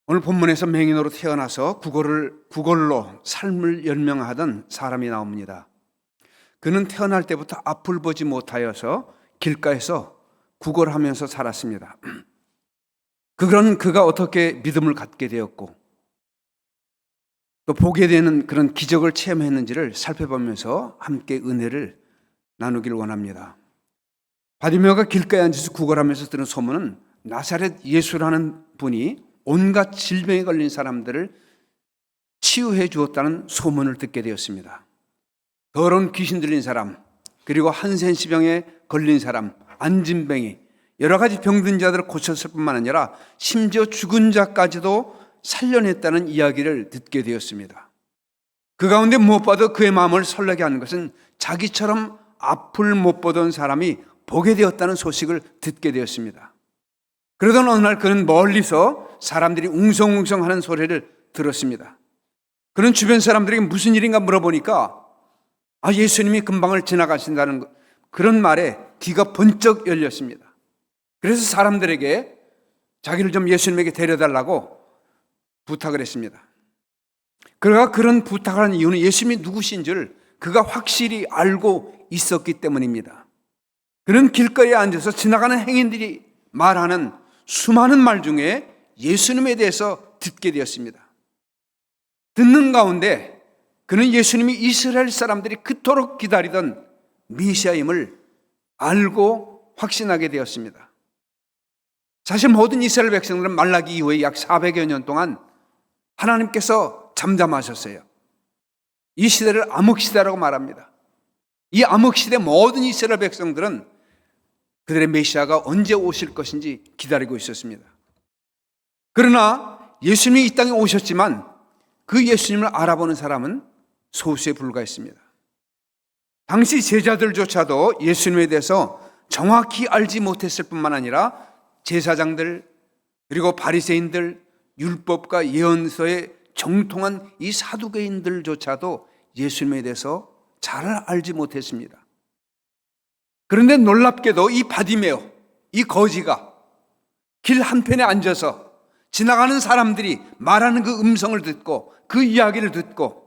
오늘 본문에서 맹인으로 태어나서 구걸로 삶을 연명하던 사람이 나옵니다. 그는 태어날 때부터 앞을 보지 못하여서 길가에서 구걸하면서 살았습니다. 그런 그가 어떻게 믿음을 갖게 되었고 또 보게 되는 그런 기적을 체험했는지를 살펴보면서 함께 은혜를 나누길 원합니다. 바디메오가 길가에 앉아서 구걸하면서 들은 소문은 나사렛 예수라는 분이 온갖 질병에 걸린 사람들을 치유해 주었다는 소문을 듣게 되었습니다. 더러운 귀신 들린 사람, 그리고 한센시병에 걸린 사람, 안진뱅이, 여러 가지 병든 자들을 고쳤을 뿐만 아니라 심지어 죽은 자까지도 살려냈다는 이야기를 듣게 되었습니다. 그 가운데 무엇보다도 그의 마음을 설레게 하는 것은 자기처럼 앞을 못 보던 사람이 보게 되었다는 소식을 듣게 되었습니다. 그러던 어느 날 그는 멀리서 사람들이 웅성웅성 하는 소리를 들었습니다. 그는 주변 사람들에게 무슨 일인가 물어보니까 예수님이 금방을 지나가신다는 그런 말에 귀가 번쩍 열렸습니다. 그래서 사람들에게 자기를 좀 예수님에게 데려달라고 부탁을 했습니다. 그가 그런 부탁을 한 이유는 예수님이 누구신 줄 그가 확실히 알고 있었기 때문입니다. 그는 길거리에 앉아서 지나가는 행인들이 말하는 수많은 말 중에 예수님에 대해서 듣게 되었습니다. 듣는 가운데 그는 예수님이 이스라엘 사람들이 그토록 기다리던 메시아임을 알고 확신하게 되었습니다. 사실 모든 이스라엘 백성들은 말라기 이후에 약 400여 년 동안 하나님께서 잠잠하셨어요. 이 시대를 암흑시대라고 말합니다. 이 암흑시대 모든 이스라엘 백성들은 그들의 메시아가 언제 오실 것인지 기다리고 있었습니다. 그러나 예수님이 이 땅에 오셨지만 그 예수님을 알아보는 사람은 소수에 불과했습니다. 당시 제자들조차도 예수님에 대해서 정확히 알지 못했을 뿐만 아니라 제사장들 그리고 바리새인들 율법과 예언서에 정통한 이 사두개인들조차도 예수님에 대해서 잘 알지 못했습니다. 그런데 놀랍게도 이 바디메오, 이 거지가 길 한편에 앉아서 지나가는 사람들이 말하는 그 음성을 듣고 그 이야기를 듣고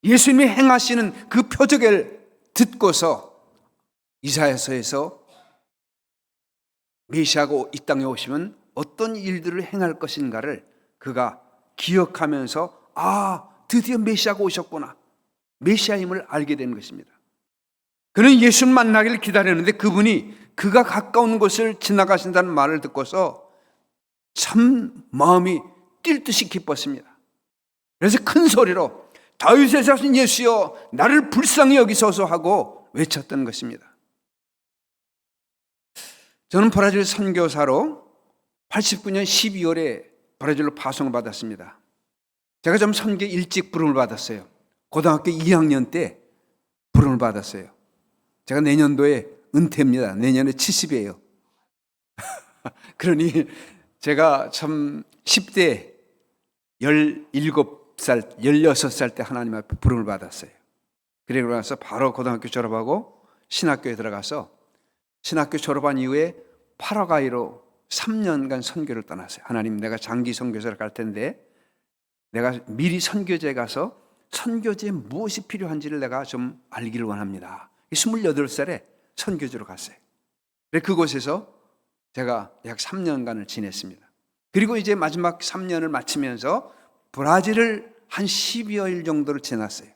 예수님이 행하시는 그 표적을 듣고서 이사야서에서 메시아가 이 땅에 오시면 어떤 일들을 행할 것인가를 그가 기억하면서 드디어 메시아가 오셨구나, 메시아임을 알게 되는 것입니다. 그는 예수님 만나기를 기다렸는데 그분이 그가 가까운 곳을 지나가신다는 말을 듣고서 참 마음이 뛸 듯이 기뻤습니다. 그래서 큰 소리로 다윗의 자손 예수여 나를 불쌍히 여기소서 하고 외쳤던 것입니다. 저는 브라질 선교사로 89년 12월에 브라질로 파송을 받았습니다. 제가 좀 선교 일찍 부름을 받았어요. 고등학교 2학년 때 부름을 받았어요. 제가 내년도에 은퇴입니다. 내년에 70이에요. 그러니 제가 참 10대 17살, 16살 때 하나님 앞에 부름을 받았어요. 그리고 나서 바로 고등학교 졸업하고 신학교에 들어가서 신학교 졸업한 이후에 파라과이로 3년간 선교를 떠났어요. 하나님, 내가 장기 선교사를 갈 텐데 내가 미리 선교지에 가서 선교지에 무엇이 필요한지를 내가 좀 알기를 원합니다. 28살에 선교지로 갔어요. 그곳에서 제가 약 3년간을 지냈습니다. 그리고 이제 마지막 3년을 마치면서 브라질을 한 10여일 정도를 지났어요.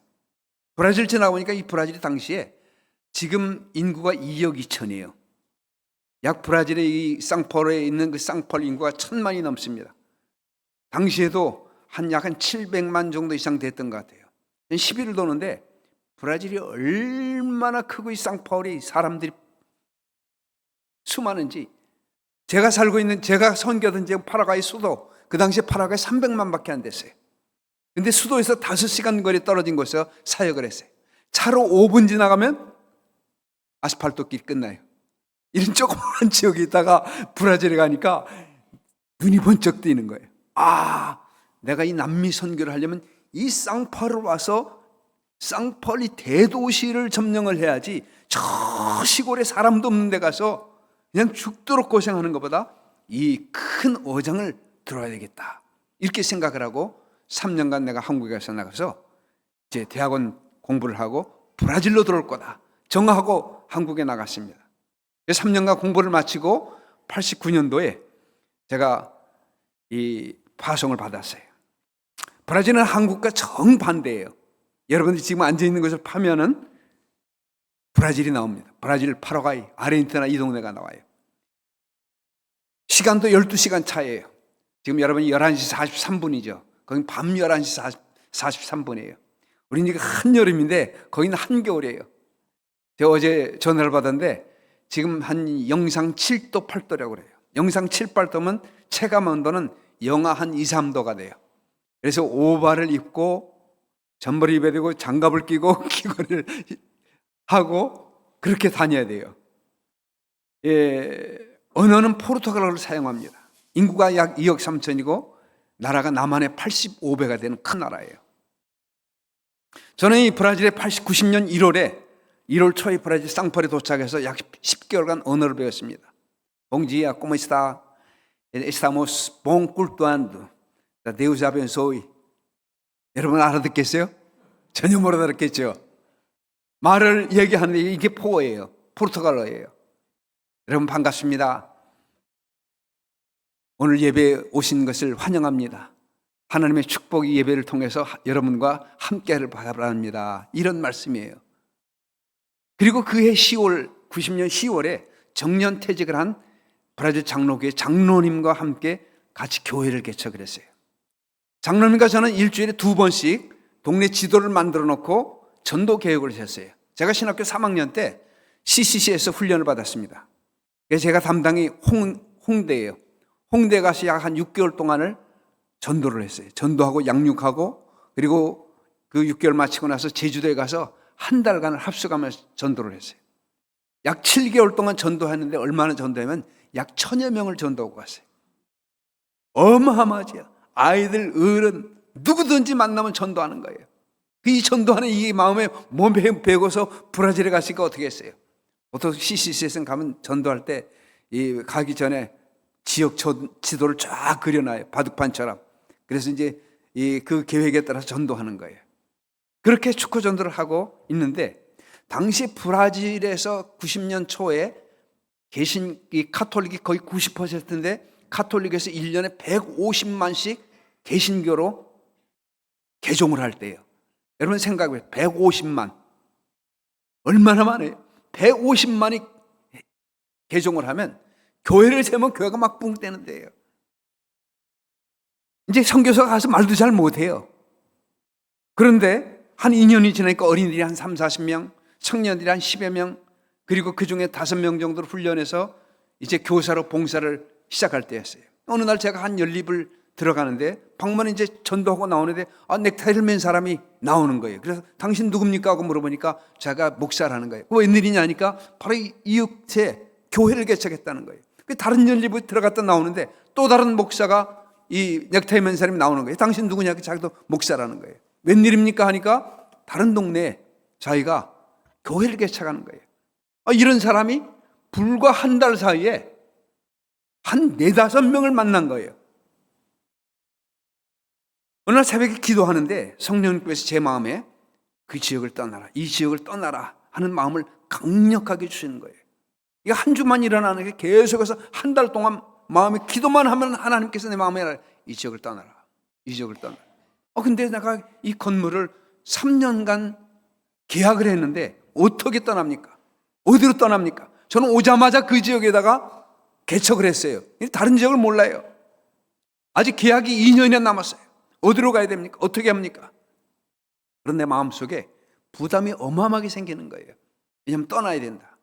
브라질 지나고 보니까 이 브라질이 당시에 지금 인구가 2억 2천이에요. 약 브라질의 이 상파울에 있는 그 상파울 인구가 1,000만이 넘습니다. 당시에도 약 700만 정도 이상 됐던 것 같아요. 10일을 도는데 브라질이 얼마나 크고 이 상파울이 사람들이 수많은지, 제가 선교하던 지금 파라과이 수도, 그 당시에 파라과이 300만밖에 안 됐어요. 근데 수도에서 5시간 거리 떨어진 곳에서 사역을 했어요. 차로 5분 지나가면 아스팔트 길 끝나요. 이런 조그만 지역에 있다가 브라질에 가니까 눈이 번쩍 뜨이는 거예요. 내가 이 남미 선교를 하려면 이 쌍파울을 와서 쌍파울이 대도시를 점령을 해야지 저 시골에 사람도 없는 데 가서 그냥 죽도록 고생하는 것보다 이 큰 어장을 들어와야 되겠다. 이렇게 생각을 하고 3년간 내가 한국에서 나가서 이제 대학원 공부를 하고 브라질로 들어올 거다 정하고 한국에 나갔습니다. 3년간 공부를 마치고 89년도에 제가 이 파송을 받았어요. 브라질은 한국과 정반대예요. 여러분들이 지금 앉아있는 곳을 파면은 브라질이 나옵니다. 브라질, 파라과이, 아르헨티나 이 동네가 나와요. 시간도 12시간 차이에요. 지금 여러분이 11시 43분이죠. 거긴 밤 11시 43분이에요. 우리는 이게 한여름인데 거기는 한겨울이에요. 제가 어제 전화를 받았는데 지금 한 영상 7도, 8도라고 그래요. 영상 7, 8도면 체감 온도는 영하 한 2, 3도가 돼요. 그래서 오바를 입고 전벌을 입어야 되고 장갑을 끼고 귀걸이를 하고 그렇게 다녀야 돼요. 예, 언어는 포르투갈어를 사용합니다. 인구가 약 2억 3천이고 나라가 남한의 85배가 되는 큰 나라예요. 저는 이 브라질에 90년 1월 초에 브라질 상파에 도착해서 약 10개월간 언어를 배웠습니다. Bom dia, como está? Estamos bom cultuando. Deus abençoe. 여러분 알아듣겠어요? 전혀 못 알아듣겠죠? 말을 얘기하는데 이게 포어예요. 포르투갈어예요. 여러분 반갑습니다. 오늘 예배에 오신 것을 환영합니다. 하나님의 축복이 예배를 통해서 여러분과 함께를 바랍니다. 이런 말씀이에요. 그리고 그해 90년 10월에 정년퇴직을 한 브라질 장로교회 장로님과 함께 같이 교회를 개척을 했어요. 장로님과 저는 일주일에 2번씩 동네 지도를 만들어 놓고 전도 계획을 했어요. 제가 신학교 3학년 때 CCC에서 훈련을 받았습니다. 그래서 제가 담당이 홍대예요. 홍대 가서 약 한 6개월 동안을 전도를 했어요. 전도하고 양육하고 그리고 그 6개월 마치고 나서 제주도에 가서 한 달간을 합숙하면서 전도를 했어요. 약 7개월 동안 전도했는데 얼마나 전도하면 약 1000여 명을 전도하고 갔어요. 어마어마하죠. 아이들, 어른 누구든지 만나면 전도하는 거예요. 이 전도하는 이 마음에 몸에 배고서 브라질에 갔으니까 어떻게 했어요? 보통 CCC에서 가면 전도할 때 가기 전에 지역 지도를 쫙 그려놔요. 바둑판처럼. 그래서 이제 그 계획에 따라서 전도하는 거예요. 그렇게 축구 전도를 하고 있는데 당시 브라질에서 90년 초에 계신 이 카톨릭이 거의 90%인데 카톨릭에서 1년에 150만씩 개신교로 개종을 할 때예요. 여러분 생각해 보세요. 150만. 얼마나 많아요? 150만이 개종을 하면 교회를 세면 교회가 막 붕 뜨는 데예요. 이제 선교사가 가서 말도 잘 못해요. 그런데 한 2년이 지나니까 어린이들이 한 3, 40명, 청년들이 한 10여 명, 그리고 그 중에 5명 정도를 훈련해서 이제 교사로 봉사를 시작할 때였어요. 어느 날 제가 한 연립을 들어가는데 방문에 이제 전도하고 나오는데 넥타이를 맨 사람이 나오는 거예요. 그래서 당신 누굽니까? 하고 물어보니까 제가 목사라는 거예요. 웬일이냐 하니까 바로 이웃에 교회를 개척했다는 거예요. 다른 연립을 들어갔다 나오는데 또 다른 목사가 이 넥타이 맨 사람이 나오는 거예요. 당신 누구냐? 자기도 목사라는 거예요. 웬일입니까? 하니까 다른 동네에 자기가 교회를 개척하는 거예요. 이런 사람이 불과 한 달 사이에 한 4-5명을 만난 거예요. 어느 날 새벽에 기도하는데 성령님께서 제 마음에 그 지역을 떠나라, 이 지역을 떠나라 하는 마음을 강력하게 주시는 거예요. 이게 한 주만 일어나는 게 계속해서 한 달 동안 마음에 기도만 하면 하나님께서 내 마음에 이 지역을 떠나라, 이 지역을 떠나라. 근데 내가 이 건물을 3년간 계약을 했는데 어떻게 떠납니까? 어디로 떠납니까? 저는 오자마자 그 지역에다가 개척을 했어요. 다른 지역을 몰라요. 아직 계약이 2년이나 남았어요. 어디로 가야 됩니까? 어떻게 합니까? 그런 내 마음속에 부담이 어마어마하게 생기는 거예요. 왜냐하면 떠나야 된다.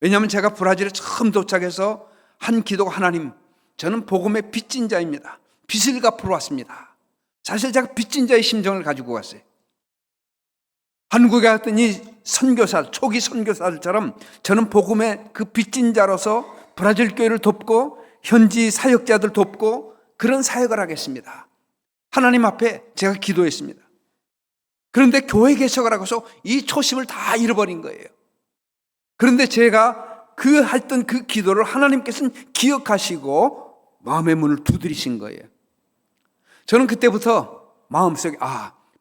왜냐하면 제가 브라질에 처음 도착해서 한 기도가 하나님, 저는 복음의 빚진 자입니다. 빚을 갚으러 왔습니다. 사실 제가 빚진 자의 심정을 가지고 왔어요. 한국에 갔더니 초기 선교사들처럼 저는 복음의 그 빚진 자로서 브라질 교회를 돕고 현지 사역자들 돕고 그런 사역을 하겠습니다. 하나님 앞에 제가 기도했습니다. 그런데 교회 개척을 하고서 이 초심을 다 잃어버린 거예요. 그런데 제가 했던 그 기도를 하나님께서는 기억하시고 마음의 문을 두드리신 거예요. 저는 그때부터 마음속에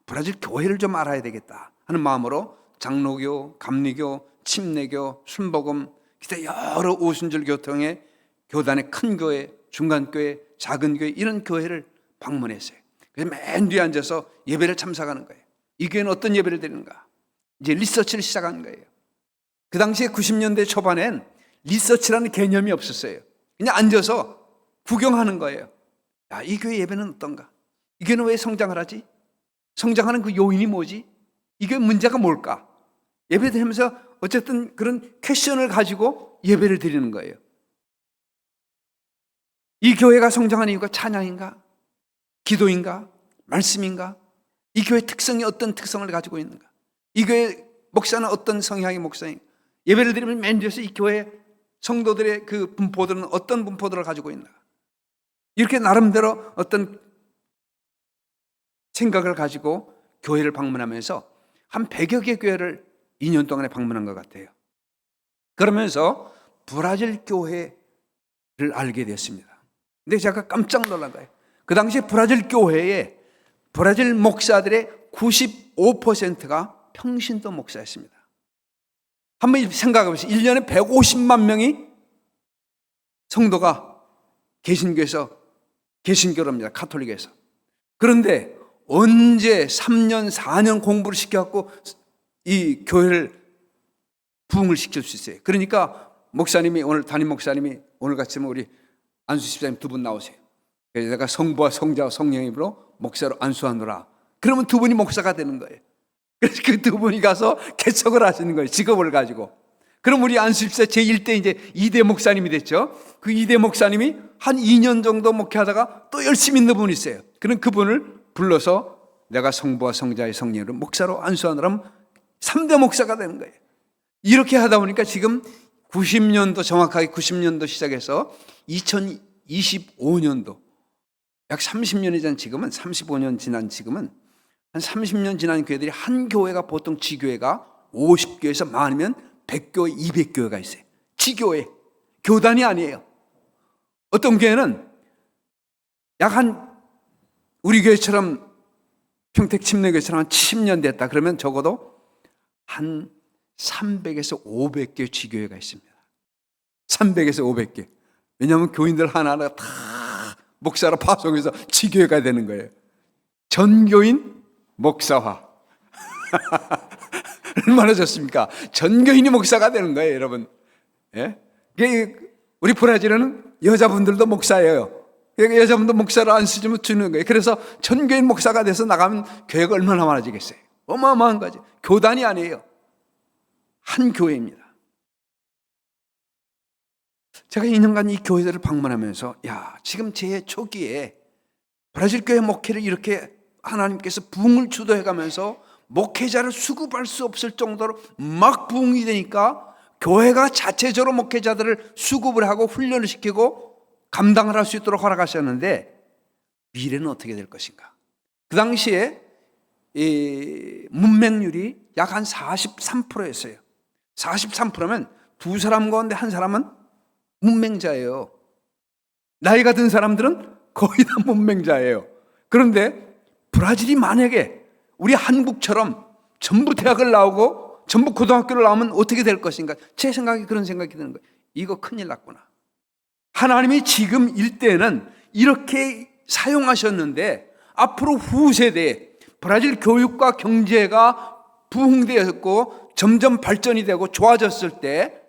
브라질 교회를 좀 알아야 되겠다 하는 마음으로 장로교, 감리교, 침례교, 순복음 기타 여러 오순절 교통의 교단의 큰 교회, 중간 교회, 작은 교회 이런 교회를 방문했어요. 그래서 맨 뒤에 앉아서 예배를 참석하는 거예요. 이 교회는 어떤 예배를 드리는가? 이제 리서치를 시작한 거예요. 그 당시에 90년대 초반엔 리서치라는 개념이 없었어요. 그냥 앉아서 구경하는 거예요. 이 교회 예배는 어떤가? 이 교회는 왜 성장을 하지? 성장하는 그 요인이 뭐지? 이 교회 문제가 뭘까? 예배 드리면서 어쨌든 그런 퀘션을 가지고 예배를 드리는 거예요. 이 교회가 성장하는 이유가 찬양인가? 기도인가? 말씀인가? 이 교회 특성이 어떤 특성을 가지고 있는가? 이 교회 목사는 어떤 성향의 목사인가? 예배를 드리면 맨 뒤에서 이 교회 성도들의 그 분포들은 어떤 분포들을 가지고 있나? 이렇게 나름대로 어떤 생각을 가지고 교회를 방문하면서 한 100여 개 교회를 2년 동안에 방문한 것 같아요. 그러면서 브라질 교회를 알게 됐습니다. 근데 제가 깜짝 놀란 거예요. 그 당시에 브라질 교회에 브라질 목사들의 95%가 평신도 목사였습니다. 한번 생각해 보세요. 1년에 150만 명이 성도가 개신교로 합니다. 가톨릭에서. 그런데 언제 3년, 4년 공부를 시켜갖고 이 교회를 부흥을 시킬 수 있어요. 그러니까 목사님이 오늘 담임 목사님이 오늘 같이 우리 안수 집사님 두 분 나오세요. 그래서 내가 성부와 성자와 성령님으로 목사로 안수하노라. 그러면 두 분이 목사가 되는 거예요. 그래서 그 두 분이 가서 개척을 하시는 거예요. 직업을 가지고. 그럼 우리 안수 집사 제1대 이제 2대 목사님이 됐죠. 그 2대 목사님이 한 2년 정도 목회하다가 또 열심히 있는 분이 있어요. 그럼 그분을 불러서 내가 성부와 성자의 성령으로 목사로 안수하노라 하면 3대 목사가 되는 거예요. 이렇게 하다 보니까 지금 90년도 정확하게 90년도 시작해서 2025년도 약 30년이 전 지금은 35년 지난 지금은 한 30년 지난 교회들이 한 교회가 보통 지교회가 50교회에서 많으면 100교회, 200교회가 있어요. 지교회, 교단이 아니에요. 어떤 교회는 약 한 우리 교회처럼 평택 침례교회처럼 한 70년 됐다 그러면 적어도 한 300에서 500개 지교회가 있습니다. 300에서 500개. 왜냐하면 교인들 하나하나 다 목사로 파송해서 지교회가 되는 거예요. 전교인 목사화. 얼마나 좋습니까? 전교인이 목사가 되는 거예요, 여러분. 예? 우리 브라질은 여자분들도 목사예요. 여자분도 목사를 안 쓰면 주는 거예요. 그래서 전교인 목사가 돼서 나가면 교회가 얼마나 많아지겠어요. 어마어마한 거지. 교단이 아니에요. 한 교회입니다. 제가 2년간 이 교회들을 방문하면서 지금 제 초기에 브라질 교회 목회를 이렇게 하나님께서 부흥을 주도해가면서 목회자를 수급할 수 없을 정도로 막 부흥이 되니까 교회가 자체적으로 목회자들을 수급을 하고 훈련을 시키고 감당을 할 수 있도록 허락하셨는데 미래는 어떻게 될 것인가? 그 당시에 이 문맹률이 약 한 43%였어요. 43%면 두 사람 가운데 한 사람은 문맹자예요. 나이가 든 사람들은 거의 다 문맹자예요. 그런데 브라질이 만약에 우리 한국처럼 전부 대학을 나오고 전부 고등학교를 나오면 어떻게 될 것인가? 제 생각에 그런 생각이 드는 거예요. 이거 큰일 났구나. 하나님이 지금 일대는 이렇게 사용하셨는데 앞으로 후세대에 브라질 교육과 경제가 부흥되었고 점점 발전이 되고 좋아졌을 때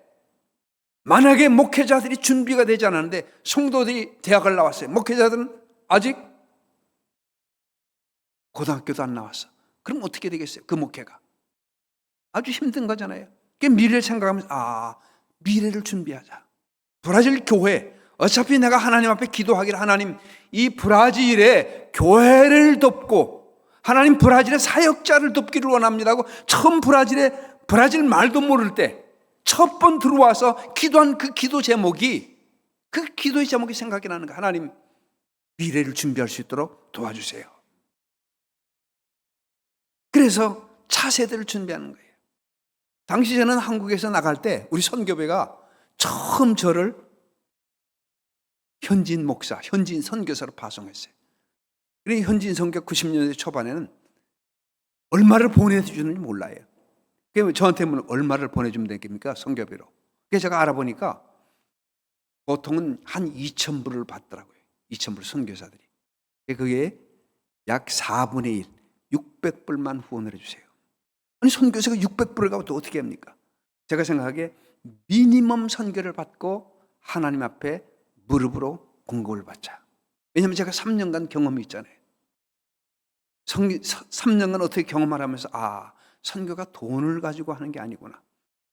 만약에 목회자들이 준비가 되지 않았는데 성도들이 대학을 나왔어요. 목회자들은 아직 고등학교도 안 나왔어. 그럼 어떻게 되겠어요? 그 목회가. 아주 힘든 거잖아요. 그 미래를 생각하면서 미래를 준비하자. 브라질 교회, 어차피 내가 하나님 앞에 기도하기를 하나님 이 브라질의 교회를 돕고 하나님 브라질의 사역자를 돕기를 원합니다 하고 처음 브라질 말도 모를 때 첫 번 들어와서 기도한 그 기도의 제목이 생각이 나는 거예요. 하나님 미래를 준비할 수 있도록 도와주세요. 그래서 차세대를 준비하는 거예요. 당시 저는 한국에서 나갈 때 우리 선교회가 처음 저를 현지인 목사, 현지인 선교사로 파송했어요. 그러니까 현진 선교 90년대 초반에는 얼마를 보내주는지 몰라요. 그러면 저한테 얼마를 보내주면 되겠습니까? 선교비로. 그래서 제가 알아보니까 보통은 한 2,000불을 받더라고요. 2,000불 선교사들이. 그게 약 4분의 1, 600불만 후원을 해주세요. 아니 선교사가 600불을 가고 또 어떻게 합니까? 제가 생각하기에 미니멈 선교를 받고 하나님 앞에 무릎으로 공급을 받자. 왜냐하면 제가 3년간 경험이 있잖아요. 3년간 어떻게 경험을 하면서 선교가 돈을 가지고 하는 게 아니구나.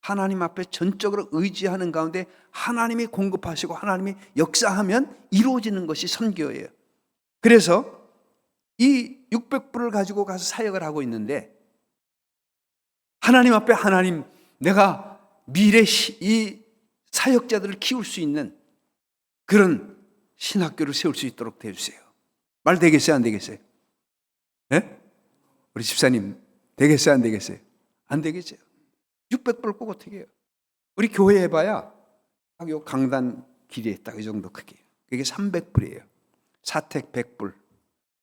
하나님 앞에 전적으로 의지하는 가운데 하나님이 공급하시고 하나님이 역사하면 이루어지는 것이 선교예요. 그래서 이 600불을 가지고 가서 사역을 하고 있는데 하나님 앞에 하나님 내가 미래 이 사역자들을 키울 수 있는 그런 신학교를 세울 수 있도록 해주세요. 말 되겠어요? 안 되겠어요? 네? 우리 집사님 되겠어요? 안 되겠어요? 안 되겠어요. 600불 꼭 어떻게 해요? 우리 교회 해봐야 딱 요 강단 길이에 딱 이 정도 크기. 그게 300불이에요. 사택 100불,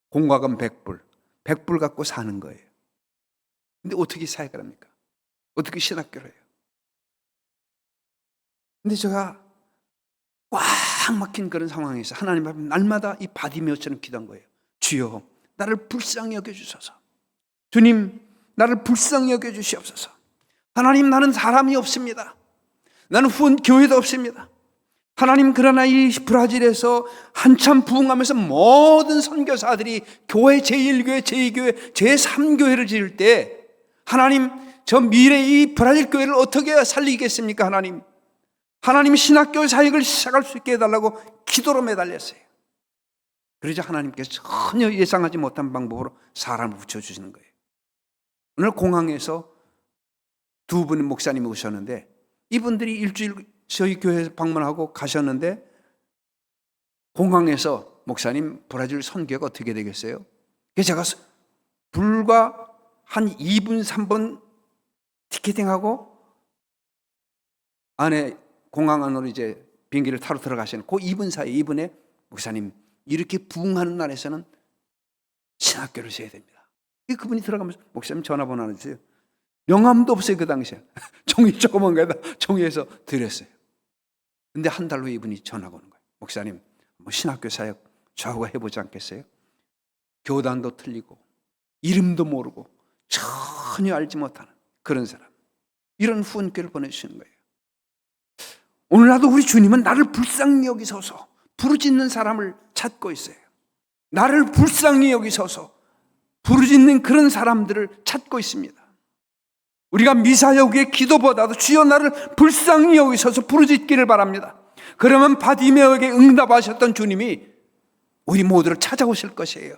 공과금 100불, 100불 갖고 사는 거예요. 근데 어떻게 사역을 합니까? 어떻게 신학교를 해요? 근데 제가 꽉 막힌 그런 상황에서 하나님 앞에 날마다 이 바디메오처럼 기도한 거예요. 주여 나를 불쌍히 여겨주소서. 주님 나를 불쌍히 여겨주시옵소서. 하나님 나는 사람이 없습니다. 나는 후원 교회도 없습니다. 하나님 그러나 이 브라질에서 한참 부흥하면서 모든 선교사들이 교회 제1교회, 제2교회, 제3교회를 지을 때 하나님 저 미래 이 브라질 교회를 어떻게 살리겠습니까? 하나님 신학교 사역을 시작할 수 있게 해달라고 기도로 매달렸어요. 그러자 하나님께서 전혀 예상하지 못한 방법으로 사람을 붙여주시는 거예요. 오늘 공항에서 두 분의 목사님이 오셨는데 이분들이 일주일 저희 교회 방문하고 가셨는데 공항에서 목사님 브라질 선교가 어떻게 되겠어요? 그래서 제가 불과 한 2분 3분 티켓팅하고 안에 공항 안으로 이제 비행기를 타러 들어가시는 그 2분 사이 2분에 목사님 이렇게 부흥하는 날에서는 신학교를 세워야 됩니다. 그분이 들어가면서 목사님 전화번호 하나 주세요. 명함도 없어요 그 당시에. 종이 조그만 거에다 종이에서 드렸어요. 근데 한 달 후에 이분이 전화가 오는 거예요. 목사님 뭐 신학교 사역 저하고 해보지 않겠어요? 교단도 틀리고 이름도 모르고 전혀 알지 못하는 그런 사람, 이런 후원교를 보내주시는 거예요. 오늘날도 우리 주님은 나를 불쌍히 여기소서 부르짖는 사람을 찾고 있어요. 나를 불쌍히 여기소서 부르짖는 그런 사람들을 찾고 있습니다. 우리가 미사여기의 기도보다도 주여 나를 불쌍히 여기소서 부르짖기를 바랍니다. 그러면 바디메오에게 응답하셨던 주님이 우리 모두를 찾아오실 것이에요.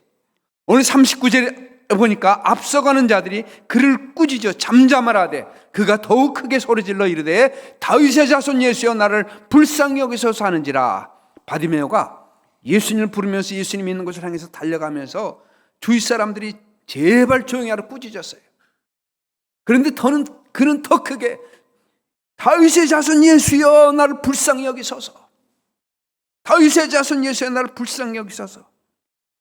오늘 39절에 보니까 앞서가는 자들이 그를 꾸짖어 잠잠하라되 그가 더욱 크게 소리질러 이르되 다윗의 자손 예수여 나를 불쌍히 여기소서 하는지라. 바디메오가 예수님을 부르면서 예수님 있는 곳을 향해서 달려가면서 주위 사람들이 제발 조용히 하라 꾸짖었어요. 그런데 그는 더 크게 다윗의 자손 예수여 나를 불쌍히 여기소서. 다윗의 자손 예수여 나를 불쌍히 여기소서.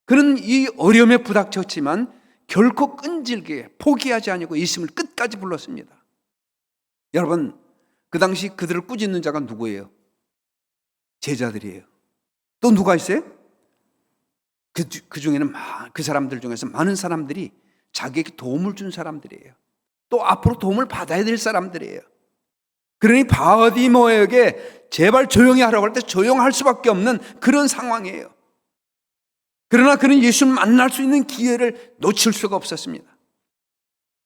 그는 이 어려움에 부닥쳤지만 결코 끈질기게 포기하지 아니고 예수님을 끝까지 불렀습니다. 여러분 그 당시 그들을 꾸짖는 자가 누구예요? 제자들이에요. 또 누가 있어요? 그 중에는 그 사람들 중에서 많은 사람들이 자기에게 도움을 준 사람들이에요. 또 앞으로 도움을 받아야 될 사람들이에요. 그러니 바디메오에게 제발 조용히 하라고 할 때 조용할 수밖에 없는 그런 상황이에요. 그러나 그는 예수를 만날 수 있는 기회를 놓칠 수가 없었습니다.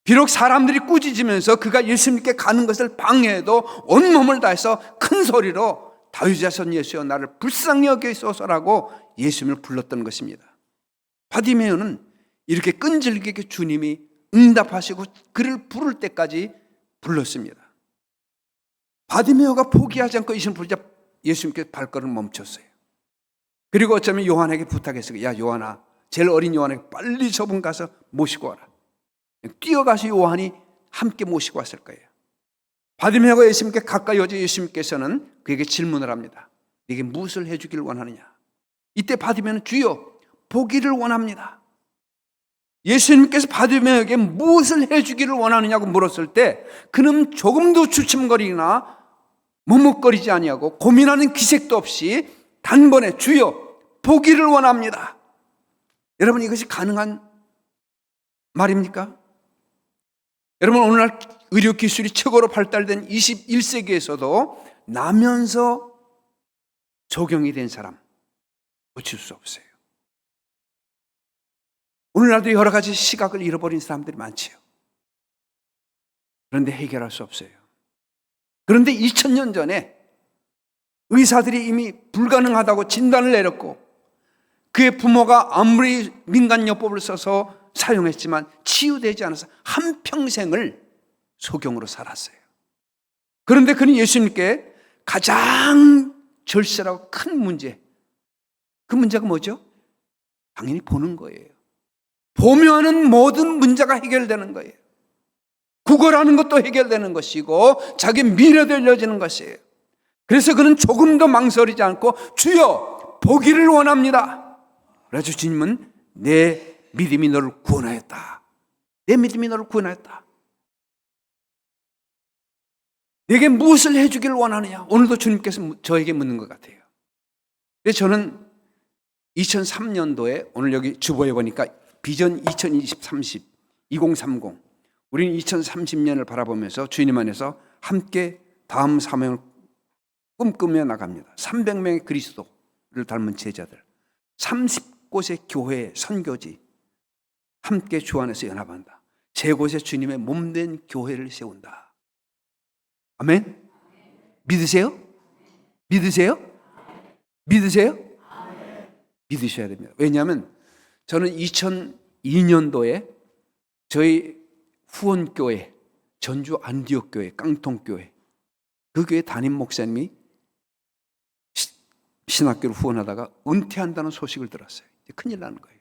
비록 사람들이 꾸짖으면서 그가 예수님께 가는 것을 방해해도 온몸을 다해서 큰 소리로 다윗의 자손 예수여 나를 불쌍히 여기소서라고 예수님을 불렀던 것입니다. 바디메오는 이렇게 끈질기게 주님이 응답하시고 그를 부를 때까지 불렀습니다. 바디메오가 포기하지 않고 예수님을 부르자 예수님께서 발걸음을 멈췄어요. 그리고 어쩌면 요한에게 부탁했어요. 야 요한아, 제일 어린 요한에게 빨리 저분 가서 모시고 와라. 뛰어가서 요한이 함께 모시고 왔을 거예요. 바디메오가 예수님께 가까이 오자 예수님께서는 그에게 질문을 합니다. 네게 무엇을 해주길 원하느냐? 이때 바디메오는 주여 보기를 원합니다. 예수님께서 바디메에게 무엇을 해주기를 원하느냐고 물었을 때 그는 조금도 주춤거리나 머뭇거리지 아니하고 고민하는 기색도 없이 단번에 주여 보기를 원합니다. 여러분, 이것이 가능한 말입니까? 여러분, 오늘날 의료기술이 최고로 발달된 21세기에서도 나면서 적용이 된 사람 고칠 수 없어요. 오늘날도 여러 가지 시각을 잃어버린 사람들이 많지요. 그런데 해결할 수 없어요. 그런데 2000년 전에 의사들이 이미 불가능하다고 진단을 내렸고 그의 부모가 아무리 민간요법을 써서 사용했지만 치유되지 않아서 한평생을 소경으로 살았어요. 그런데 그는 예수님께 가장 절실하고 큰 문제, 그 문제가 뭐죠? 당연히 보는 거예요. 보면은 모든 문제가 해결되는 거예요. 구걸하는 것도 해결되는 것이고 자기 미래도 열려지는 것이에요. 그래서 그는 조금도 망설이지 않고 주여 보기를 원합니다. 그래서 주님은 내 믿음이 너를 구원하였다. 내 믿음이 너를 구원하였다. 내게 무엇을 해주기를 원하느냐? 오늘도 주님께서 저에게 묻는 것 같아요. 근데 저는 2003년도에 오늘 여기 주보에 보니까 비전 2030, 2030 우리는 2030년을 바라보면서 주님 안에서 함께 다음 사명을 꿈꾸며 나갑니다. 300명의 그리스도를 닮은 제자들, 30곳의 교회 선교지 함께 주 안에서 연합한다. 세 곳의 주님의 몸된 교회를 세운다. 아멘? 믿으세요? 믿으세요? 믿으세요? 믿으셔야 됩니다. 왜냐하면 저는 2002년도에 저희 후원교회, 전주 안디옥교회, 깡통교회, 그 교회 담임 목사님이 신학교를 후원하다가 은퇴한다는 소식을 들었어요. 큰일 나는 거예요.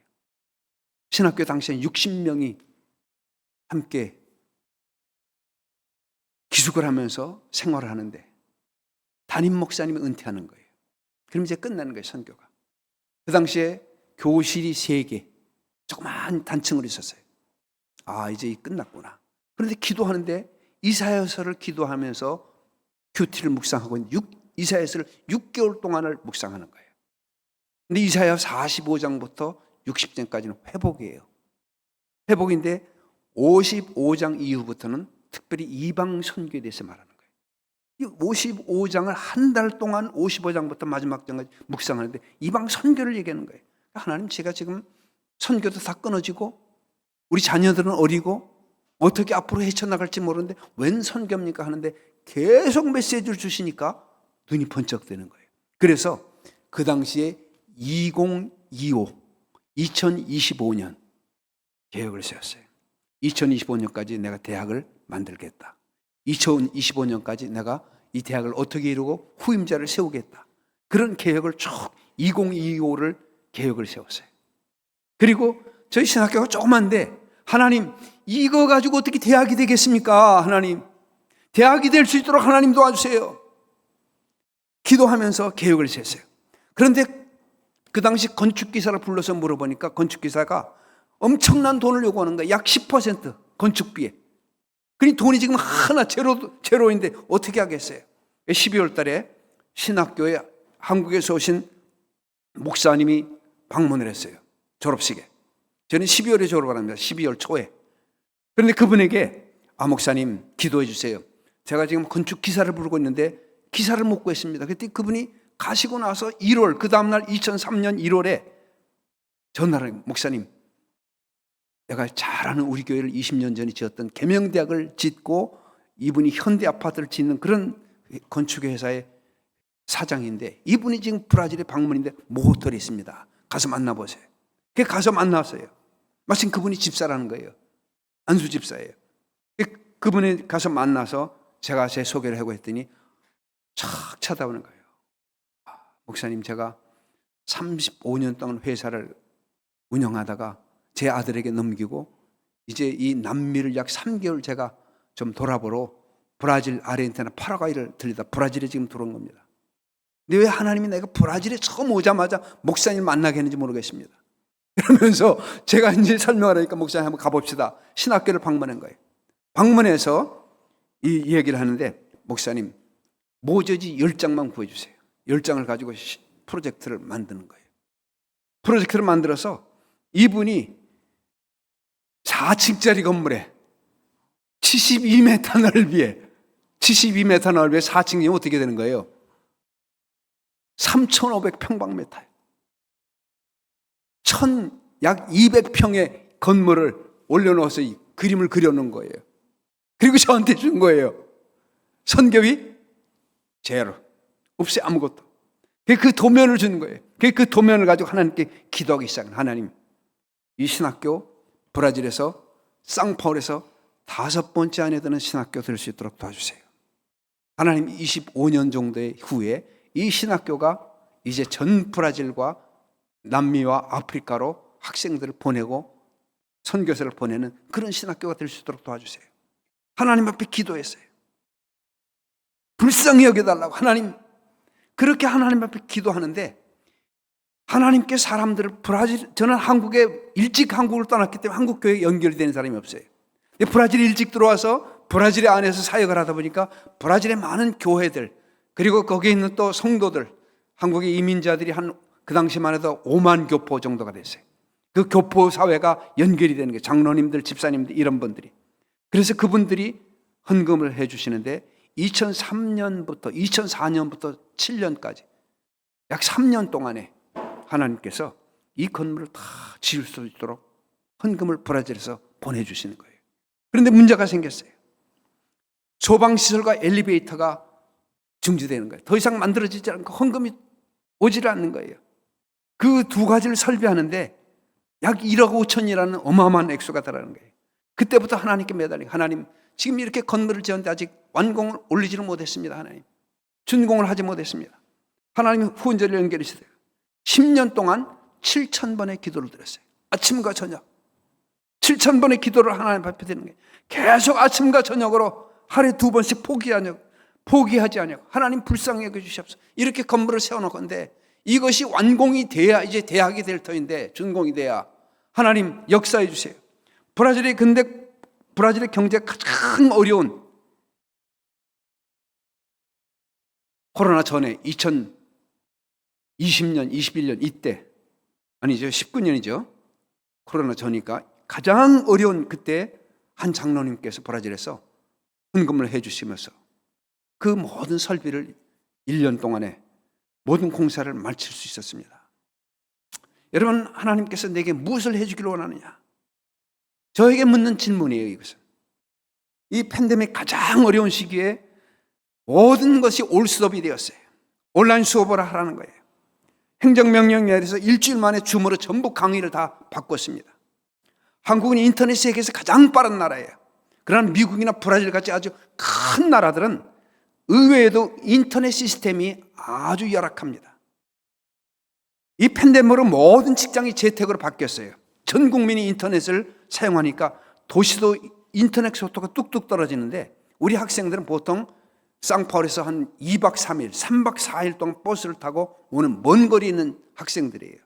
신학교 당시에 60명이 함께 기숙을 하면서 생활을 하는데 담임 목사님이 은퇴하는 거예요. 그럼 이제 끝나는 거예요, 선교가. 그 당시에 교실이 3개, 조그만 단층으로 있었어요. 아, 이제 끝났구나. 그런데 기도하는데 이사야서를 기도하면서 큐티를 묵상하고 이사야서를 6개월 동안을 묵상하는 거예요. 근데 이사야 45장부터 60장까지는 회복이에요. 회복인데 55장 이후부터는 특별히 이방 선교에 대해서 말하는 거예요. 이 55장을 한 달 동안 55장부터 마지막 장까지 묵상하는데 이방 선교를 얘기하는 거예요. 하나님, 제가 지금 선교도 다 끊어지고 우리 자녀들은 어리고 어떻게 앞으로 헤쳐나갈지 모르는데 웬 선교입니까 하는데 계속 메시지를 주시니까 눈이 번쩍 뜨는 거예요. 그래서 그 당시에 2025년 계획을 세웠어요. 2025년까지 내가 대학을 만들겠다. 2025년까지 내가 이 대학을 어떻게 이루고 후임자를 세우겠다. 그런 계획을 쭉 2025를 계획을 세웠어요. 그리고 저희 신학교가 조그만데 하나님, 이거 가지고 어떻게 대학이 되겠습니까? 하나님, 대학이 될 수 있도록 하나님 도와주세요. 기도하면서 계획을 세웠어요. 그런데 그 당시 건축기사를 불러서 물어보니까 건축기사가 엄청난 돈을 요구하는 거예요. 약 10% 건축비에. 그러니 돈이 지금 하나 제로인데 어떻게 하겠어요? 12월 달에 신학교에 한국에서 오신 목사님이 방문을 했어요. 졸업식에. 저는 12월에 졸업을 합니다. 12월 초에. 그런데 그분에게 목사님 기도해 주세요. 제가 지금 건축 기사를 부르고 있는데 기사를 못 구했습니다. 그때 그분이 가시고 나서 1월, 그 다음날 2003년 1월에 전화를, 목사님, 내가 잘 아는 우리 교회를 20년 전에 지었던 계명대학을 짓고 이분이 현대 아파트를 짓는 그런 건축회사의 사장인데 이분이 지금 브라질에 방문인데 모호텔에 있습니다. 가서 만나보세요. 그래서 가서 만났어요. 마침 그분이 집사라는 거예요. 안수 집사예요. 그분이 가서 만나서 제가 제 소개를 하고 했더니 착 쳐다보는 거예요. 목사님, 제가 35년 동안 회사를 운영하다가 제 아들에게 넘기고 이제 이 남미를 약 3개월 제가 좀 돌아보러 브라질, 아르헨티나, 파라과이를 들리다 브라질에 지금 들어온 겁니다. 근데 왜 하나님이 내가 브라질에 처음 오자마자 목사님을 만나게 했는지 모르겠습니다. 그러면서 제가 이제 설명하니까 목사님 한번 가봅시다. 신학교를 방문한 거예요. 방문해서 이 얘기를 하는데, 목사님 모조지 10장만 구해주세요. 10장을 가지고 프로젝트를 만드는 거예요. 프로젝트를 만들어서 이분이 4층짜리 건물에 72m 넓이에 4층이면 어떻게 되는 거예요? 3,500평방미터예요. 약 200평의 건물을 올려놓아서 이 그림을 그려놓은 거예요. 그리고 저한테 준 거예요. 선교비 제로, 없이 아무것도. 그 도면을 주는 거예요. 그 도면을 가지고 하나님께 기도하기 시작한. 하나님, 이 신학교 브라질에서 상파울에서 5번째 안에 드는 신학교 될 수 있도록 도와주세요. 하나님, 25년 정도의 후에 이 신학교가 이제 전 브라질과 남미와 아프리카로 학생들을 보내고 선교사를 보내는 그런 신학교가 될 수 있도록 도와주세요. 하나님 앞에 기도했어요. 불쌍히 여겨달라고. 하나님, 그렇게 하나님 앞에 기도하는데 하나님께 사람들을 저는 일찍 한국을 떠났기 때문에 한국 교회에 연결이 되는 사람이 없어요. 브라질에 일찍 들어와서 브라질 안에서 사역을 하다 보니까 브라질의 많은 교회들, 그리고 거기에 있는 또 성도들, 한국의 이민자들이 그 당시만 해도 5만 교포 정도가 됐어요. 그 교포 사회가 연결이 되는 거예요. 장로님들, 집사님들, 이런 분들이. 그래서 그분들이 헌금을 해 주시는데 2004년부터 7년까지 약 3년 동안에 하나님께서 이 건물을 다 지을 수 있도록 헌금을 브라질에서 보내주시는 거예요. 그런데 문제가 생겼어요. 소방시설과 엘리베이터가 중지되는 거예요. 더 이상 만들어지지 않고 헌금이 오질 않는 거예요. 그 두 가지를 설비하는데 약 1억 5천이라는 어마어마한 액수가 들어가는 거예요. 그때부터 하나님께 매달리고, 하나님, 지금 이렇게 건물을 지었는데 아직 완공을 올리지는 못했습니다. 하나님, 준공을 하지 못했습니다. 하나님 후원자를 연결해 주세요. 10년 동안 7,000번의 기도를 드렸어요. 아침과 저녁 7,000번의 기도를 하나님 앞에 드리는 거예요. 계속 아침과 저녁으로 하루에 2번씩 포기하지 않냐고. 하나님 불쌍히 여겨주시옵소서. 이렇게 건물을 세워놓건데 이것이 완공이 돼야 이제 대학이 될 터인데, 준공이 돼야 하나님 역사해 주세요. 브라질의 경제가 가장 어려운, 코로나 전에 2020년, 21년 이때, 아니죠, 19년이죠. 코로나 전이니까 가장 어려운 그때 한 장로님께서 브라질에서 헌금을 해 주시면서 그 모든 설비를 1년 동안에 모든 공사를 마칠 수 있었습니다. 여러분, 하나님께서 내게 무엇을 해주기를 원하느냐? 저에게 묻는 질문이에요. 이것은 이 팬데믹 가장 어려운 시기에 모든 것이 올스톱이 되었어요. 온라인 수업을 하라는 거예요. 행정명령 내려서 일주일 만에 줌으로 전부 강의를 다 바꿨습니다. 한국은 인터넷 세계에서 가장 빠른 나라예요. 그러나 미국이나 브라질 같이 아주 큰 나라들은 의외에도 인터넷 시스템이 아주 열악합니다. 이 팬데믹으로 모든 직장이 재택으로 바뀌었어요. 전 국민이 인터넷을 사용하니까 도시도 인터넷 속도가 뚝뚝 떨어지는데, 우리 학생들은 보통 상파울에서 한 2박 3일, 3박 4일 동안 버스를 타고 오는 먼 거리에 있는 학생들이에요.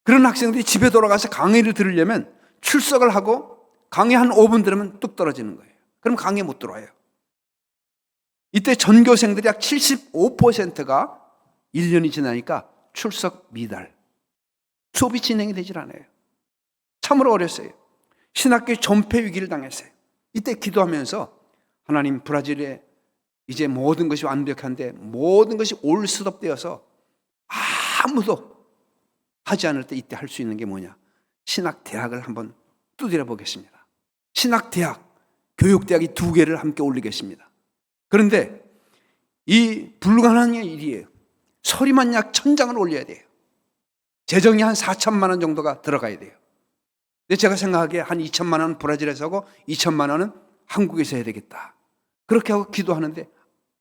그런 학생들이 집에 돌아가서 강의를 들으려면 출석을 하고 강의 한 5분 들으면 뚝 떨어지는 거예요. 그럼 강의에 못 들어와요. 이때 전교생들이 약 75%가 1년이 지나니까 출석 미달, 수업이 진행이 되질 않아요. 참으로 어렸어요. 신학교의 존폐 위기를 당했어요. 이때 기도하면서, 하나님, 브라질에 이제 모든 것이 완벽한데 모든 것이 올스톱되어서 아무도 하지 않을 때 이때 할 수 있는 게 뭐냐? 신학대학을 한번 두드려 보겠습니다. 신학대학, 교육대학이 2개를 함께 올리겠습니다. 그런데 이 불가능한 일이에요. 서리만 약 1,000장을 올려야 돼요. 재정이 한 4천만 원 정도가 들어가야 돼요. 근데 제가 생각하기에 한 2천만 원은 브라질에서 하고 2천만 원은 한국에서 해야 되겠다. 그렇게 하고 기도하는데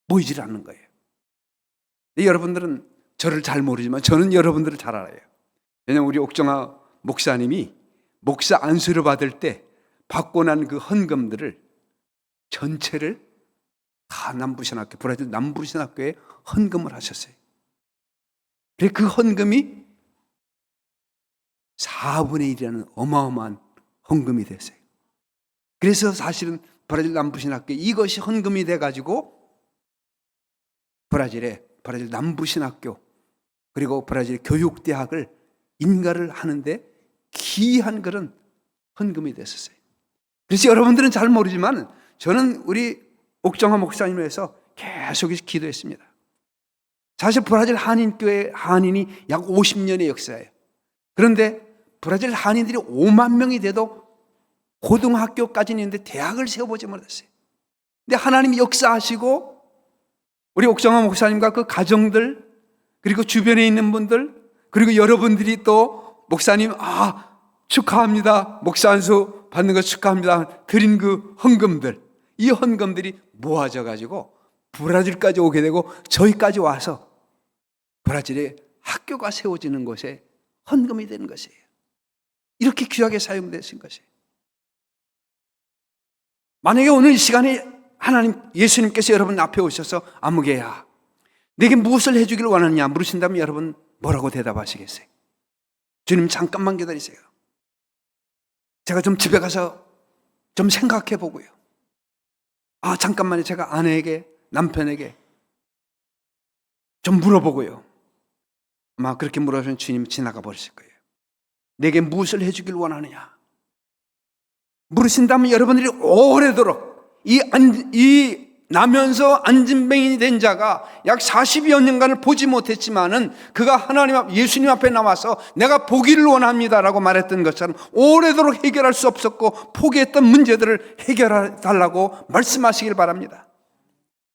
모이질 않는 거예요. 여러분들은 저를 잘 모르지만 저는 여러분들을 잘 알아요. 왜냐하면 우리 옥정아 목사님이 목사 안수를 받을 때 받고 난 그 헌금들을 전체를 다 남부신학교, 브라질 남부신학교에 헌금을 하셨어요. 그 헌금이 4분의 1이라는 어마어마한 헌금이 됐어요. 그래서 사실은 브라질 남부신학교 이것이 헌금이 돼가지고 브라질 남부신학교 그리고 브라질 교육대학을 인가를 하는데 귀한 그런 헌금이 됐었어요. 그래서 여러분들은 잘 모르지만 저는 우리 옥정화 목사님을 위해서 계속 기도했습니다. 사실 브라질 한인교회 한인이 약 50년의 역사예요. 그런데 브라질 한인들이 5만 명이 돼도 고등학교까지는 있는데 대학을 세워보지 못했어요. 근데 하나님이 역사하시고 우리 옥정화 목사님과 그 가정들 그리고 주변에 있는 분들 그리고 여러분들이 또 목사님 축하합니다. 목사 안수 받는 거 축하합니다. 드린 그 헌금들 이 헌금들이 모아져 가지고 브라질까지 오게 되고 저희까지 와서 브라질에 학교가 세워지는 곳에 헌금이 되는 것이에요. 이렇게 귀하게 사용되신 것이에요. 만약에 오늘 이 시간에 하나님 예수님께서 여러분 앞에 오셔서 아무개야 내게 무엇을 해주길 원하느냐 물으신다면 여러분 뭐라고 대답하시겠어요? 주님 잠깐만 기다리세요. 제가 좀 집에 가서 좀 생각해 보고요. 잠깐만요. 제가 아내에게 남편에게 좀 물어보고요. 아마 그렇게 물어보면 주님 지나가 버리실 거예요. 내게 무엇을 해주길 원하느냐 물으신다면 여러분들이 오래도록 이 나면서 안진뱅이 된 자가 약 40여 년간을 보지 못했지만은 그가 예수님 앞에 나와서 내가 보기를 원합니다라고 말했던 것처럼 오래도록 해결할 수 없었고 포기했던 문제들을 해결해 달라고 말씀하시길 바랍니다.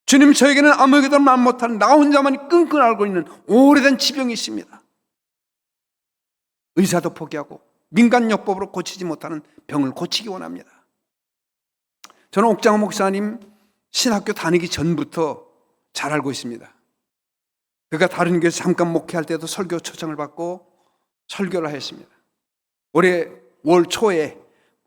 주님 저에게는 아무에게도 말 못하는 나 혼자만이 끙끙 앓고 있는 오래된 지병이 있습니다. 의사도 포기하고 민간요법으로 고치지 못하는 병을 고치기 원합니다. 저는 옥정화 목사님 신학교 다니기 전부터 잘 알고 있습니다. 그가 다른 교회에서 잠깐 목회할 때도 설교 초청을 받고 설교를 했습니다. 올해 5월 초에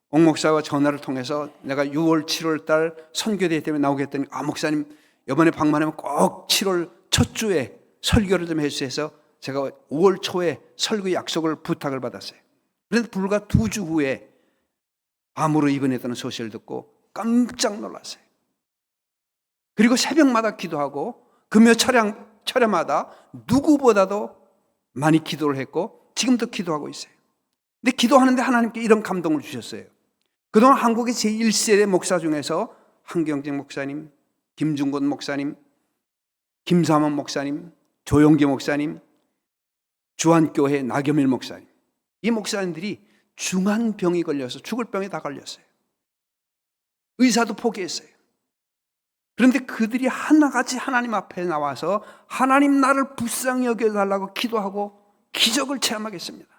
옥 목사와 전화를 통해서 내가 6월 7월 달 선교대회 때문에 나오겠더니 목사님 이번에 방문하면 꼭 7월 첫 주에 설교를 좀 해주세요 해서 제가 5월 초에 설교 약속을 부탁을 받았어요. 그런데 불과 2주 후에 암으로 입원했다는 소식을 듣고 깜짝 놀랐어요. 그리고 새벽마다 기도하고 금요 철야마다 누구보다도 많이 기도를 했고 지금도 기도하고 있어요. 근데 기도하는데 하나님께 이런 감동을 주셨어요. 그동안 한국의 제1세대 목사 중에서 한경직 목사님, 김중곤 목사님, 김삼원 목사님, 조용기 목사님, 주한교회 나겸일 목사님 이 목사님들이 중한 병이 걸려서 죽을 병에 다 걸렸어요. 의사도 포기했어요. 그런데 그들이 하나같이 하나님 앞에 나와서 하나님 나를 불쌍히 여겨달라고 기도하고 기적을 체험하겠습니다.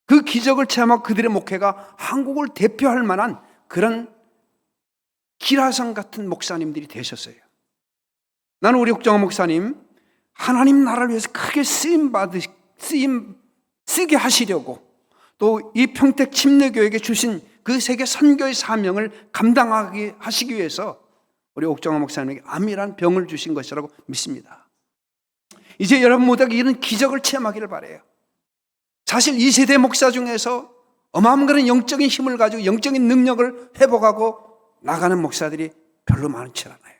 그 기적을 체험하고 그들의 목회가 한국을 대표할 만한 그런 기라성 같은 목사님들이 되셨어요. 나는 우리 옥정화 목사님 하나님 나라를 위해서 크게 쓰게 하시려고 또 이 평택 침례교회에게 주신 그 세계 선교의 사명을 감당하게 하시기 위해서 우리 옥정화 목사님에게 암이란 병을 주신 것이라고 믿습니다. 이제 여러분 모두가 이런 기적을 체험하기를 바라요. 사실 2세대 목사 중에서 어마어마한 그런 영적인 힘을 가지고 영적인 능력을 회복하고 나가는 목사들이 별로 많지 않아요.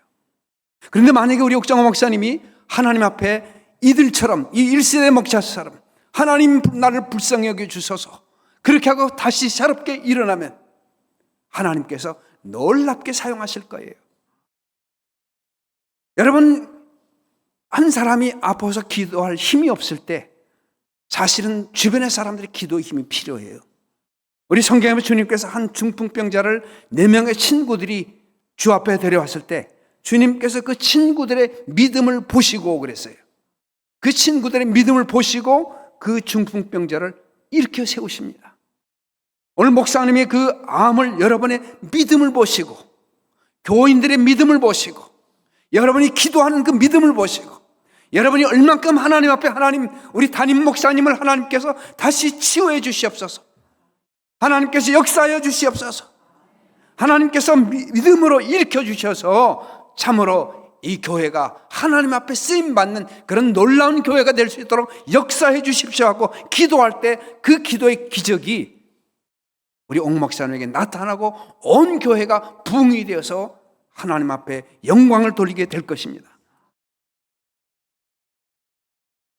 그런데 만약에 우리 옥정화 목사님이 하나님 앞에 이들처럼 이 1세대 목사처럼 하나님 나를 불쌍히 여겨주소서 그렇게 하고 다시 새롭게 일어나면 하나님께서 놀랍게 사용하실 거예요. 여러분 한 사람이 아파서 기도할 힘이 없을 때 사실은 주변의 사람들의 기도의 힘이 필요해요. 우리 성경에 주님께서 한 중풍병자를 4명의 친구들이 주 앞에 데려왔을 때 주님께서 그 친구들의 믿음을 보시고 그랬어요. 그 친구들의 믿음을 보시고 그 중풍병자를 일으켜 세우십니다. 오늘 목사님의 그 암을 여러분의 믿음을 보시고 교인들의 믿음을 보시고 여러분이 기도하는 그 믿음을 보시고 여러분이 얼만큼 하나님 앞에 우리 담임 목사님을 하나님께서 다시 치유해 주시옵소서. 하나님께서 역사하여 주시옵소서. 하나님께서 믿음으로 일으켜 주셔서 참으로 이 교회가 하나님 앞에 쓰임받는 그런 놀라운 교회가 될 수 있도록 역사해 주십시오 하고 기도할 때 그 기도의 기적이 우리 옥 목사님에게 나타나고 온 교회가 부흥이 되어서 하나님 앞에 영광을 돌리게 될 것입니다.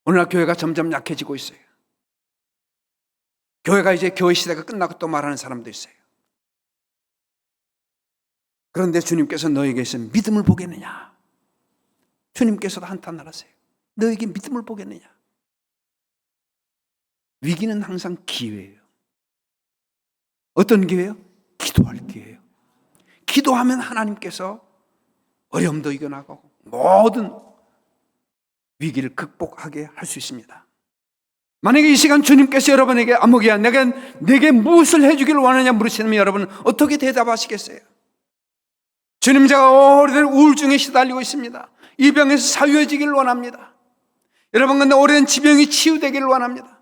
오늘날 교회가 점점 약해지고 있어요. 교회가 이제 교회 시대가 끝나고 또 말하는 사람도 있어요. 그런데 주님께서 너에게서 믿음을 보겠느냐? 주님께서도 한탄하세요. 너에게 믿음을 보겠느냐? 위기는 항상 기회예요. 어떤 기회예요? 기도할 기회예요. 기도하면 하나님께서 어려움도 이겨나가고 모든 위기를 극복하게 할 수 있습니다. 만약에 이 시간 주님께서 여러분에게 아무개야 내게 무엇을 해주기를 원하냐 물으시면 여러분 어떻게 대답하시겠어요? 주님, 제가 오래된 우울증에 시달리고 있습니다. 이 병에서 사유해지기를 원합니다. 여러분, 근데 오래된 지병이 치유되기를 원합니다.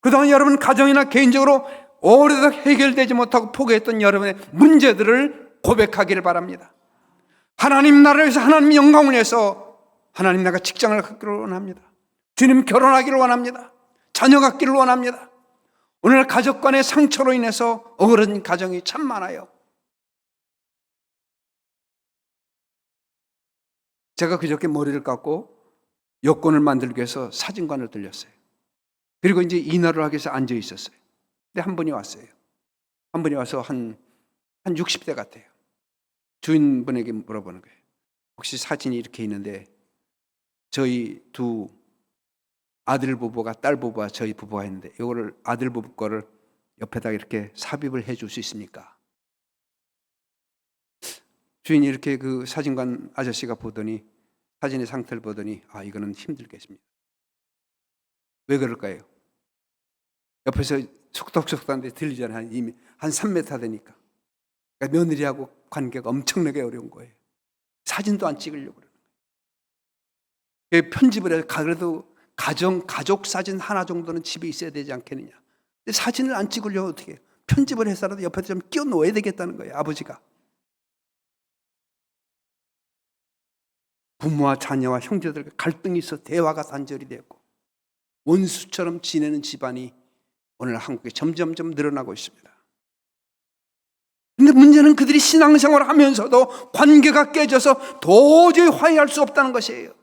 그동안 여러분 가정이나 개인적으로 오래도록 해결되지 못하고 포기했던 여러분의 문제들을 고백하기를 바랍니다. 하나님 나라를 위해서, 하나님 영광을 위해서 하나님 나라가 직장을 갖기를 원합니다. 주님 결혼하기를 원합니다. 자녀 갖기를 원합니다. 오늘 가족 간의 상처로 인해서 어그러진 가정이 참 많아요. 제가 그저께 머리를 깎고 여권을 만들기 위해서 사진관을 들렸어요. 그리고 이제 인화를 하기 위해서 앉아 있었어요. 근데 한 분이 왔어요. 한 분이 와서 한 60대 같아요. 주인분에게 물어보는 거예요. 혹시 사진이 이렇게 있는데 저희 두 아들 부부가 딸 부부와 저희 부부가 있는데 이거를 아들 부부 거를 옆에다 이렇게 삽입을 해줄 수 있습니까? 주인이 이렇게 그 사진관 아저씨가 보더니 사진의 상태를 보더니 이거는 힘들겠습니다. 왜 그럴까요? 옆에서 속닥속닥한데 들리잖아요. 이미 한 3m 되니까. 그러니까 며느리하고 관계가 엄청나게 어려운 거예요. 사진도 안 찍으려고 그러는 거예요. 편집을 해서 그래도 가족 사진 하나 정도는 집에 있어야 되지 않겠느냐. 근데 사진을 안 찍으려고 어떻게 해요? 편집을 해서라도 옆에 좀 끼워 놓아야 되겠다는 거예요. 아버지가. 부모와 자녀와 형제들과 갈등이 있어 대화가 단절이 되었고 원수처럼 지내는 집안이 오늘 한국에 점점점 늘어나고 있습니다. 그런데 문제는 그들이 신앙생활을 하면서도 관계가 깨져서 도저히 화해할 수 없다는 것이에요.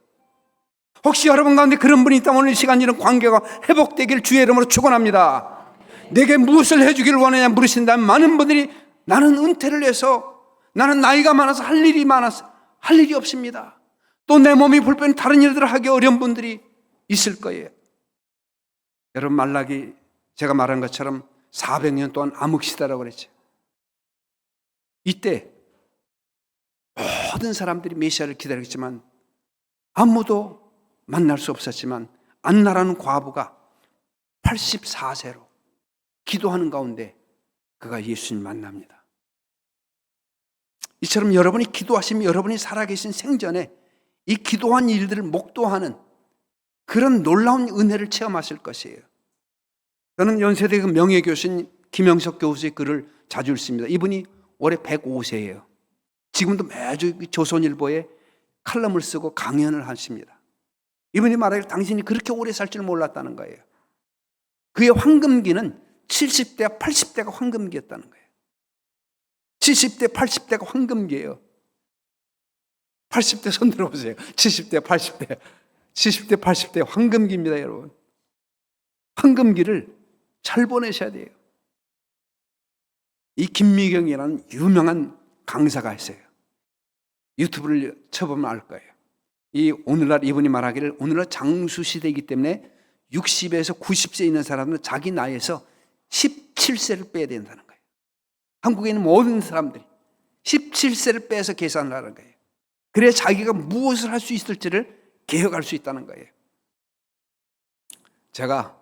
혹시 여러분 가운데 그런 분이 있다면 오늘 이 시간 이런 관계가 회복되기를 주의 이름으로 축원합니다. 내게 무엇을 해주기를 원하냐 물으신다면 많은 분들이 나는 은퇴를 해서 나는 나이가 많아서 할 일이 많아서 할 일이 없습니다. 또 내 몸이 불편해 다른 일들을 하기 어려운 분들이 있을 거예요. 여러분 말라기 제가 말한 것처럼 400년 동안 암흑시대라고 그랬죠. 이때 모든 사람들이 메시아를 기다렸지만 아무도 만날 수 없었지만 안나라는 과부가 84세로 기도하는 가운데 그가 예수님 만납니다. 이처럼 여러분이 기도하시면 여러분이 살아계신 생전에 이 기도한 일들을 목도하는 그런 놀라운 은혜를 체험하실 것이에요. 저는 연세대 그 명예교수인 김영석 교수의 글을 자주 읽습니다. 이분이 올해 105세예요. 지금도 매주 조선일보에 칼럼을 쓰고 강연을 하십니다. 이분이 말하기를 당신이 그렇게 오래 살 줄 몰랐다는 거예요. 그의 황금기는 70대, 80대가 황금기였다는 거예요. 70대, 80대가 황금기예요. 80대 손 들어보세요. 70대, 80대. 70대, 80대 황금기입니다, 여러분. 황금기를 잘 보내셔야 돼요. 이 김미경이라는 유명한 강사가 있어요. 유튜브를 쳐보면 알 거예요. 오늘날 이분이 말하기를 오늘날 장수시대이기 때문에 60에서 90세 있는 사람은 자기 나이에서 17세를 빼야 된다는 거예요. 한국에 있는 모든 사람들이 17세를 빼서 계산을 하는 거예요. 그래야 자기가 무엇을 할 수 있을지를 계획할 수 있다는 거예요. 제가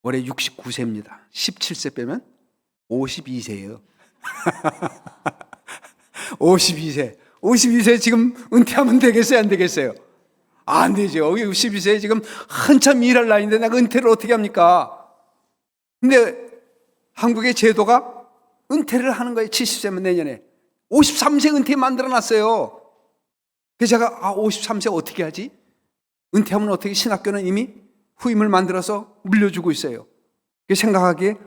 올해 69세입니다. 17세 빼면 52세예요. 52세 지금 은퇴하면 되겠어요? 안 되겠어요? 안 되죠. 52세 지금 한참 일할 나이인데 내가 은퇴를 어떻게 합니까? 근데 한국의 제도가 은퇴를 하는 거예요. 70세면 내년에. 53세 은퇴 만들어놨어요. 그래서 제가 53세 어떻게 하지? 은퇴하면 어떻게? 신학교는 이미 후임을 만들어서 물려주고 있어요. 그 생각하기에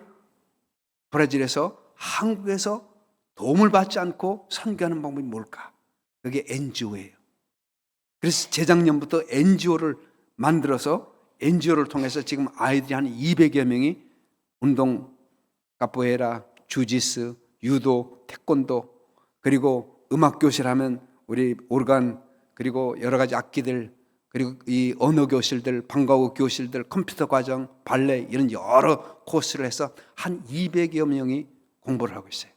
브라질에서 한국에서 도움을 받지 않고 선교하는 방법이 뭘까? 그게 NGO예요. 그래서 재작년부터 NGO를 만들어서 NGO를 통해서 지금 아이들이 한 200여 명이 운동, 카포에라, 주짓수, 유도, 태권도, 그리고 음악교실 하면 우리 오르간, 그리고 여러 가지 악기들, 그리고 이 언어 교실들, 방과후 교실들, 컴퓨터 과정, 발레 이런 여러 코스를 해서 한 200여 명이 공부를 하고 있어요.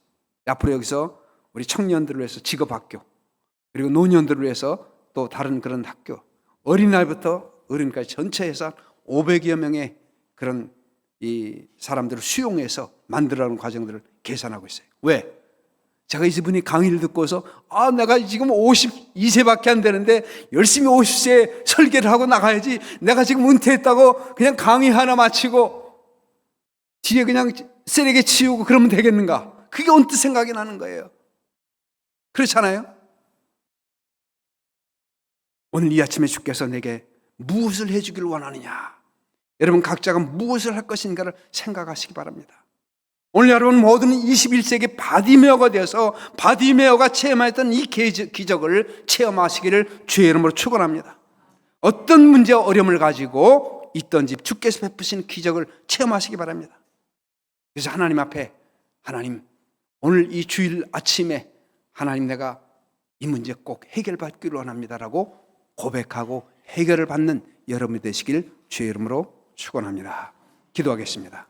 앞으로 여기서 우리 청년들을 위해서 직업학교, 그리고 노년들을 위해서 또 다른 그런 학교, 어린아이부터 어른까지 전체에서 500여 명의 그런 이 사람들을 수용해서 만들어가는 과정들을 계산하고 있어요. 왜? 제가 이분이 강의를 듣고서 내가 지금 52세밖에 안 되는데 열심히 50세에 설계를 하고 나가야지, 내가 지금 은퇴했다고 그냥 강의 하나 마치고 뒤에 그냥 쓰레기 치우고 그러면 되겠는가? 그게 언뜻 생각이 나는 거예요. 그렇잖아요? 오늘 이 아침에 주께서 내게 무엇을 해주기를 원하느냐? 여러분 각자가 무엇을 할 것인가를 생각하시기 바랍니다. 오늘 여러분 모두는 21세기 바디메어가 되어서 바디메어가 체험했던 이 기적을 체험하시기를 주의 이름으로 축원합니다. 어떤 문제와 어려움을 가지고 있던지 주께서 베푸신 기적을 체험하시기 바랍니다. 그래서 하나님 앞에, 하나님 오늘 이 주일 아침에 하나님 내가 이 문제 꼭 해결받기를 원합니다라고 고백하고 해결을 받는 여러분이 되시길 주의 이름으로 축원합니다. 기도하겠습니다.